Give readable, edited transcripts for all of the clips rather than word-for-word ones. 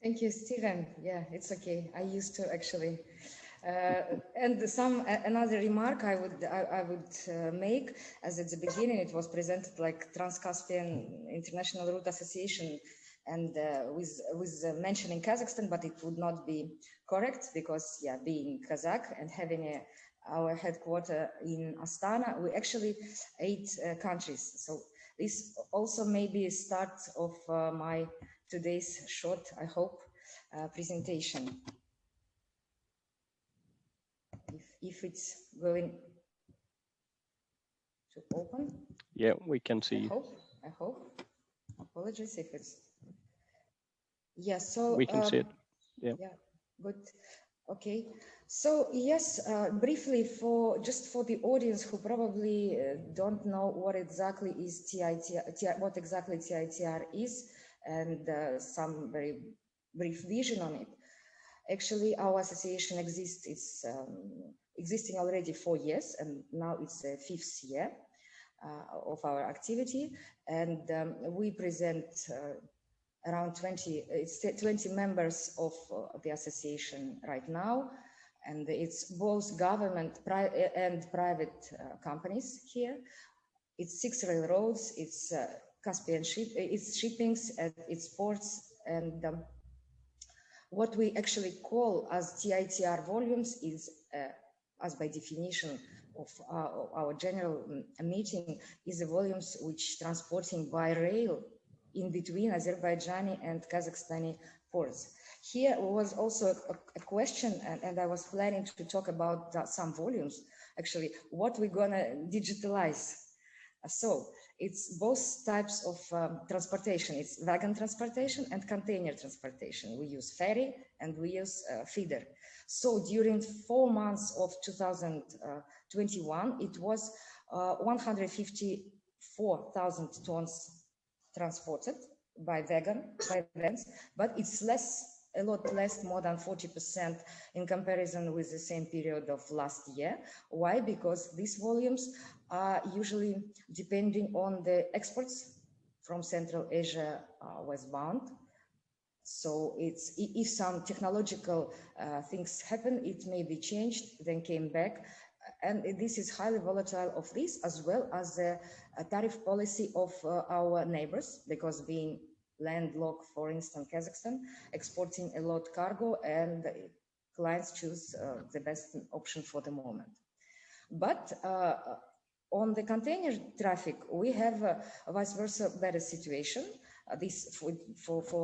Thank you, Stephen. Yeah, it's okay. I used to actually. And another remark I would make, as at the beginning it was presented like Trans-Caspian International Route Association, and with mentioning Kazakhstan, but it would not be correct because, yeah, being Kazakh and having our headquarter in Astana, we actually 8 countries. So this also may be a start of my today's short, I hope, presentation. If it's going to open. Yeah, we can see. I hope. Apologies if it's. Yeah, so. We can see it. Yeah. Yeah, good. Okay. So yes, briefly just for the audience who probably don't know what exactly is TITR, what exactly TITR is, and some very brief vision on it. Actually, our association exists. It's existing already 4 years, and now it's the 5th year of our activity. And we present around 20 members of the association right now, and it's both government and private companies here. It's 6 railroads. It's Caspian it's shippings, it's ports, and what we actually call as TITR volumes is, as by definition of our general meeting, is the volumes which transporting by rail in between Azerbaijani and Kazakhstani ports. Here was also a question, and I was planning to talk about some volumes, actually, what we're gonna digitalize. So it's both types of transportation. It's wagon transportation and container transportation. We use ferry and we use feeder. So during 4 months of 2021, it was 154,000 tons transported by vans, but it's a lot less, more than 40% in comparison with the same period of last year. Why? Because these volumes are usually depending on the exports from Central Asia westbound. So it's, if some technological things happen, it may be changed, then came back. And this is highly volatile of this, as well as the tariff policy of our neighbors, because being landlocked, for instance, Kazakhstan, exporting a lot cargo, and clients choose the best option for the moment. But on the container traffic, we have a vice versa better situation. This for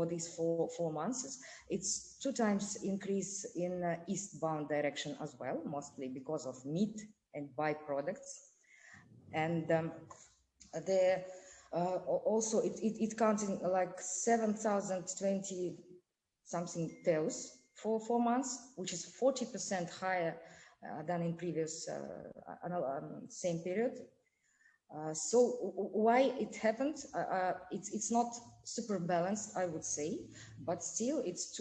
these 4 months, it's 2 times increase in eastbound direction as well, mostly because of meat and byproducts, and also it counting like 7,020 something TEUs for 4 months, which is 40% higher than in previous same period. So why it happened? It's not super balanced, I would say, but still it's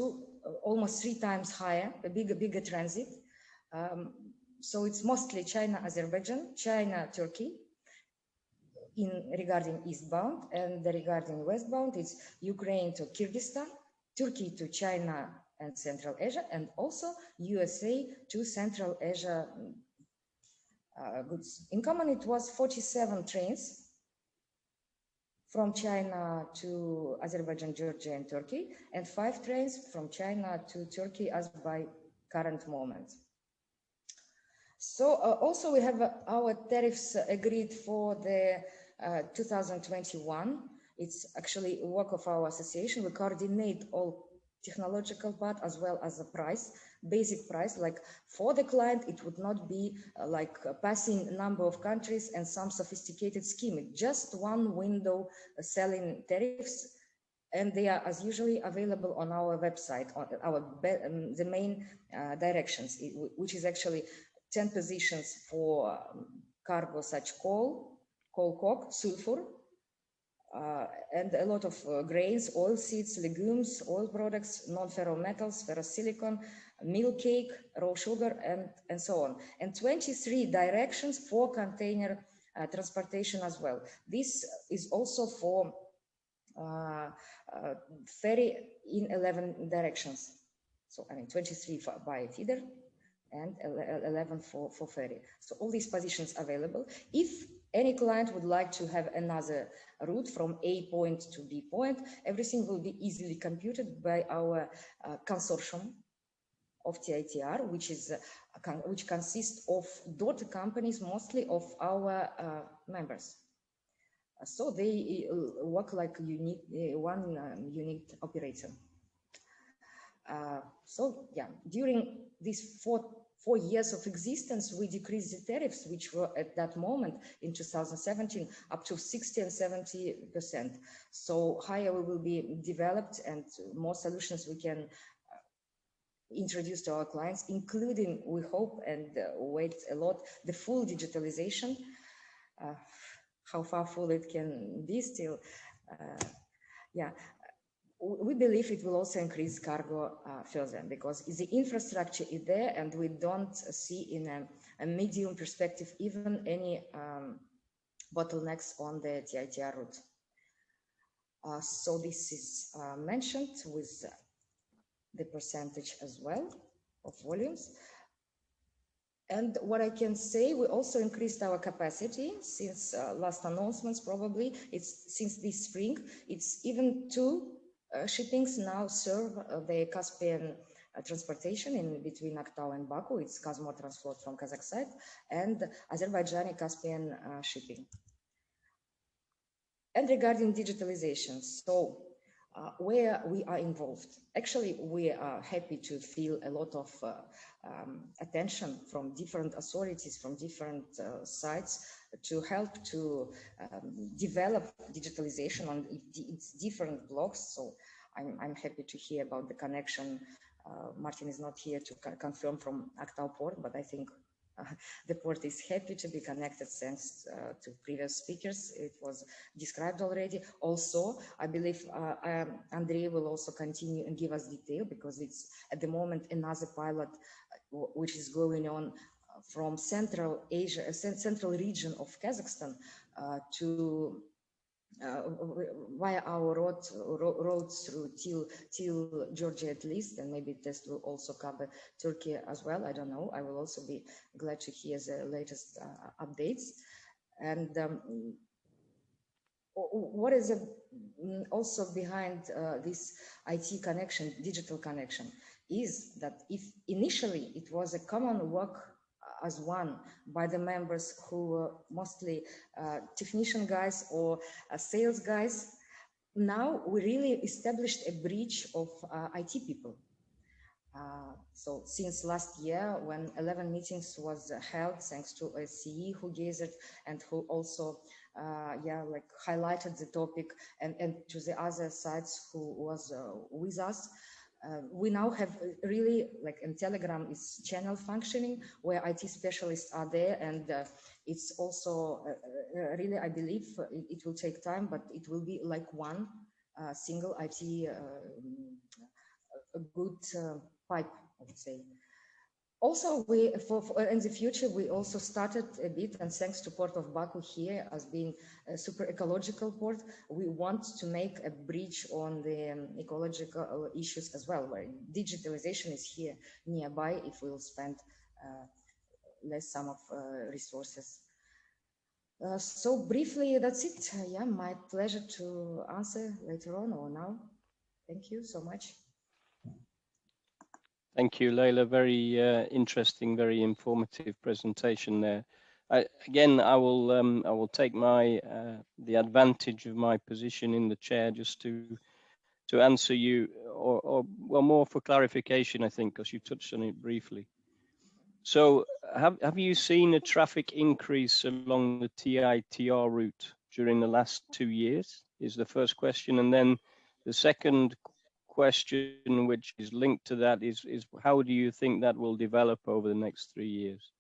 almost 3 times higher, a bigger transit. So it's mostly China, Azerbaijan, China, Turkey regarding eastbound, and regarding westbound, it's Ukraine to Kyrgyzstan, Turkey to China and Central Asia, and also USA to Central Asia goods. In common, it was 47 trains from China to Azerbaijan, Georgia, and Turkey, and 5 trains from China to Turkey as by current moment. So also we have our tariffs agreed for the 2021. It's actually a work of our association. We coordinate all technological part as well as the price, basic price. Like for the client, it would not be like passing a number of countries and some sophisticated scheme. It's just one window selling tariffs, and they are as usually available on our website, on our the main directions, which is actually 10 positions for cargo such coal, coke, sulfur, and a lot of grains, oil seeds, legumes, oil products, non-ferrometals, ferrosilicon, milk cake, raw sugar, and so on. And 23 directions for container transportation as well. This is also for ferry in 11 directions. So I mean 23 by feeder and 11 for ferry. So all these positions available. If any client would like to have another route from A point to B point, everything will be easily computed by our consortium of TITR, which consists of daughter companies, mostly of our members. So they work like one unique operator. So yeah, during these four years of existence, we decreased the tariffs, which were at that moment in 2017 up to 60 and 70%. So higher we will be developed and more solutions we can introduce to our clients, including, we hope and wait a lot, the full digitalization. How far full it can be still, yeah. We believe it will also increase cargo further because the infrastructure is there and we don't see in a medium perspective even any bottlenecks on the TITR route. So this is mentioned with the percentage as well of volumes. And what I can say, we also increased our capacity since last announcements, probably. It's since this spring, it's even 2 shippings now serve the Caspian transportation in between Aktau and Baku. It's Kazmo Transport from Kazakhstan and Azerbaijani Caspian shipping. And regarding digitalization, so where we are involved, actually we are happy to feel a lot of attention from different authorities, from different sides to help to develop digitalization on its different blocks. So I'm happy to hear about the connection. Martin is not here to confirm from Aktau port, but I think the port is happy to be connected thanks to previous speakers. It was described already. Also, I believe Andrei will also continue and give us detail because it's at the moment another pilot which is going on from Central Asia, central region of Kazakhstan to via our roads through till Georgia at least, and maybe this will also cover Turkey as well. I don't know. I will also be glad to hear the latest updates. And what is also behind this IT connection, digital connection, is that if initially it was a common work as one by the members who were mostly technician guys or sales guys, now we really established a bridge of IT people. So since last year, when 11 meetings was held, thanks to a CE who gathered and who also highlighted the topic, and to the other sides who was with us, we now have really, like in Telegram, is channel functioning where IT specialists are there, and it's also really, I believe it will take time, but it will be like one single IT, a good pipe, I would say. Also, we in the future, we also started a bit, and thanks to Port of Baku here as being a super ecological port, we want to make a bridge on the ecological issues as well, where digitalization is here nearby if we will spend less sum of resources. So briefly, that's it. Yeah, my pleasure to answer later on or now. Thank you so much. Thank you, Leila. Very interesting, very informative presentation there. Again, I will take my the advantage of my position in the chair just to answer you, or well, more for clarification, I think, because you touched on it briefly. So, have you seen a traffic increase along the TITR route during the last 2 years? Is the first question, and then the second question, which is linked to that, is how do you think that will develop over the next 3 years?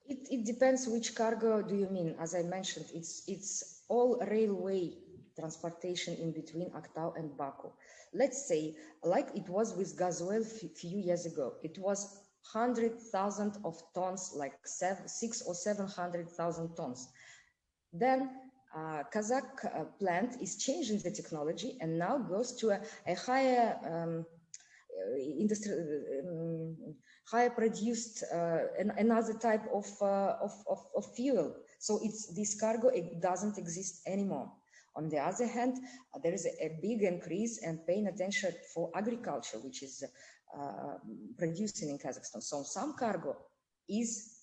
It depends which cargo do you mean. As I mentioned, it's all railway transportation in between Aktau and Baku. Let's say, like it was with gasoil few years ago, it was 100,000 of tons, like 600,000 or 700,000 tons. Then Kazakh plant is changing the technology and now goes to a higher higher produced another type of fuel. So this cargo, it doesn't exist anymore. On the other hand, there is a big increase and paying attention for agriculture, which is producing in Kazakhstan. So some cargo is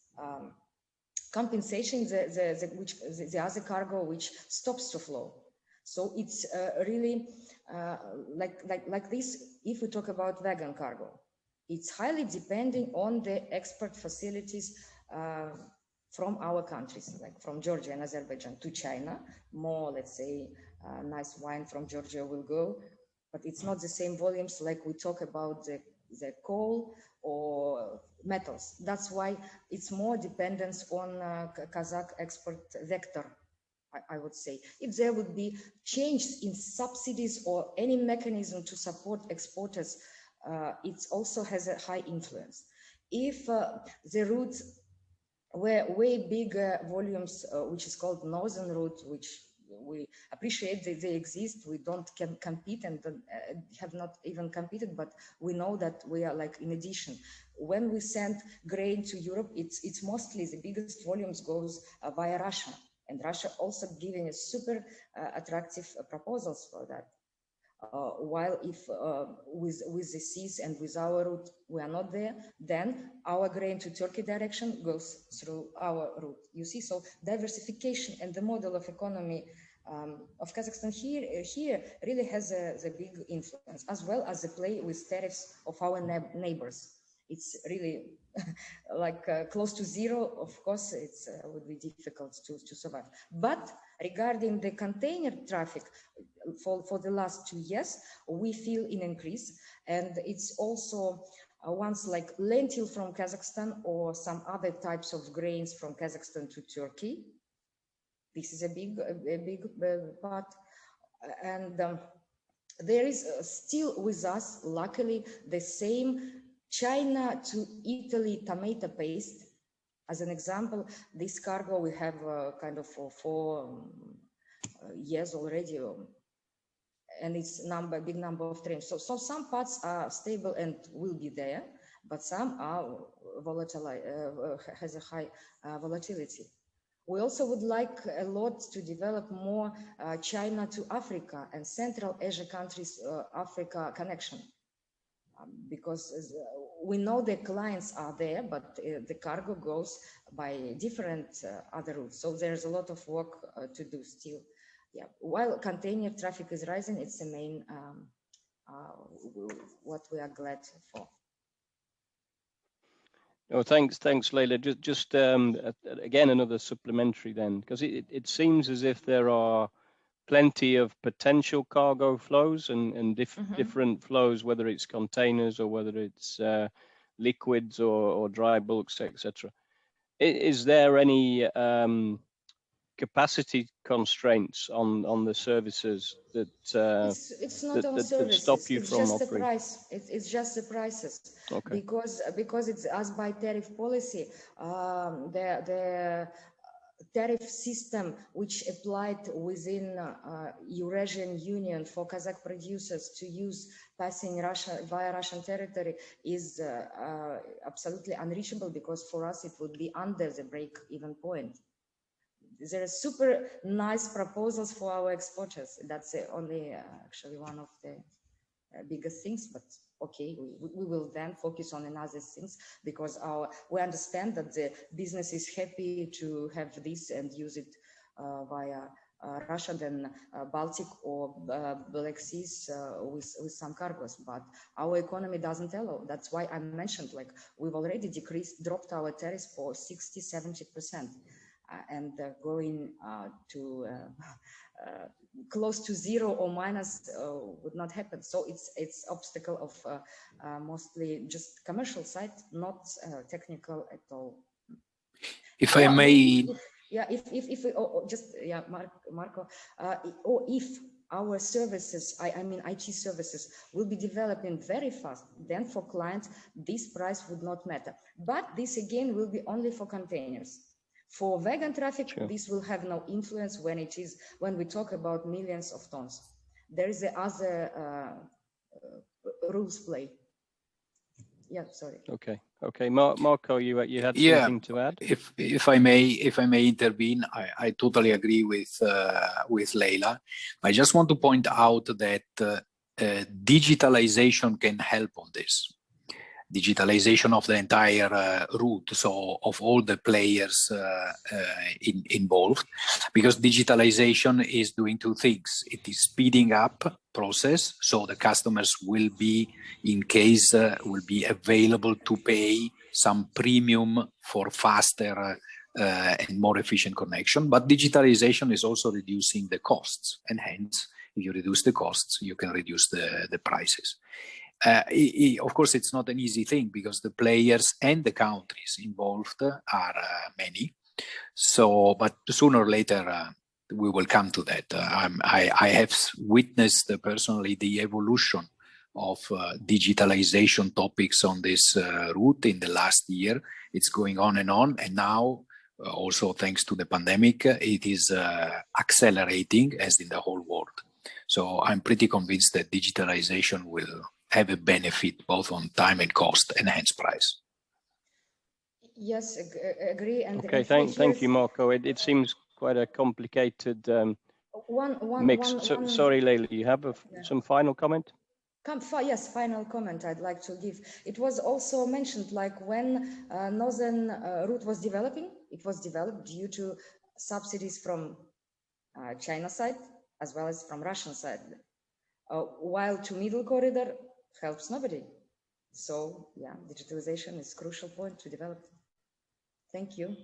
compensation the other cargo which stops to flow. So it's really like this. If we talk about wagon cargo, it's highly depending on the export facilities from our countries, like from Georgia and Azerbaijan to China. More, let's say, nice wine from Georgia will go, but it's not the same volumes like we talk about the coal or metals. That's why it's more dependence on Kazakh export vector, I would say. If there would be change in subsidies or any mechanism to support exporters, it also has a high influence. If the routes were way bigger volumes, which is called northern route, which we appreciate that they exist, we don't compete and have not even competed, but we know that we are like in addition. When we send grain to Europe, it's mostly the biggest volumes goes via Russia, and Russia also giving a super attractive proposals for that. While if with the seas and with our route we are not there, then our grain to Turkey direction goes through our route. You see, so diversification and the model of economy of Kazakhstan here really has a big influence, as well as the play with tariffs of our neighbors. It's really like close to zero. Of course, it's would be difficult to survive. But regarding the container traffic, for the last 2 years, we feel an increase, and it's also ones like lentil from Kazakhstan or some other types of grains from Kazakhstan to Turkey. This is a big part, and there is still with us, luckily, the same China to Italy tomato paste. As an example, this cargo we have kind of for 4 years already, and it's big number of trains. So some parts are stable and will be there, but some are volatile, has a high volatility. We also would like a lot to develop more China to Africa and Central Asia countries, Africa connection. Because we know the clients are there, but the cargo goes by different other routes. So there's a lot of work to do still. Yeah, while container traffic is rising, it's the main what we are glad for. Oh, thanks, Leila. Just again, another supplementary then, because it seems as if there are plenty of potential cargo flows and different flows, whether it's containers or whether it's liquids or dry bulks, etc. Is there any capacity constraints on the services that it's not on services, stop you it's from just operating? the price. It's just the prices. Okay. Because it's as by tariff policy, the tariff system which applied within Eurasian Union for Kazakh producers to use passing Russia via Russian territory is absolutely unreachable, because for us it would be under the break-even point. There are super nice proposals for our exporters. That's only actually one of the biggest things, but okay, we will then focus on another things, because we understand that the business is happy to have this and use it via Russia than Baltic or Black Seas with some cargoes, but our economy doesn't allow. That's why I mentioned, like, we've already dropped our tariffs for 60-70%. And going to close to zero or minus would not happen. So it's obstacle of mostly just commercial side, not technical at all. If I may, Marco, or if our services, I mean IT services, will be developing very fast, then for clients this price would not matter. But this again will be only for containers. For vegan traffic, Sure. this will have no influence when we talk about millions of tons. There is the other rules play. Yeah, sorry. Okay. Marco, you had something to add? If I may intervene, I totally agree with Leila. I just want to point out that digitalization can help on this. Digitalization of the entire route, so of all the players involved, because digitalization is doing two things. It is speeding up process, so the customers will be, in case, will be available to pay some premium for faster and more efficient connection. But digitalization is also reducing the costs, and hence, if you reduce the costs, you can reduce the prices. Of course, it's not an easy thing because the players and the countries involved are many. So, but sooner or later, we will come to that. I have witnessed personally the evolution of digitalization topics on this route in the last year. It's going on, and now, also thanks to the pandemic, it is accelerating as in the whole world. So I'm pretty convinced that digitalization will have a benefit both on time and cost, and hence price. Yes, agree. And okay, thank you, Marco. It seems quite a complicated mix. Sorry, Leila, you have some final comment? Yes, final comment I'd like to give. It was also mentioned, like when northern route was developing, it was developed due to subsidies from China side as well as from Russian side, while to middle corridor helps nobody. So yeah, digitalization is a crucial point to develop. Thank you.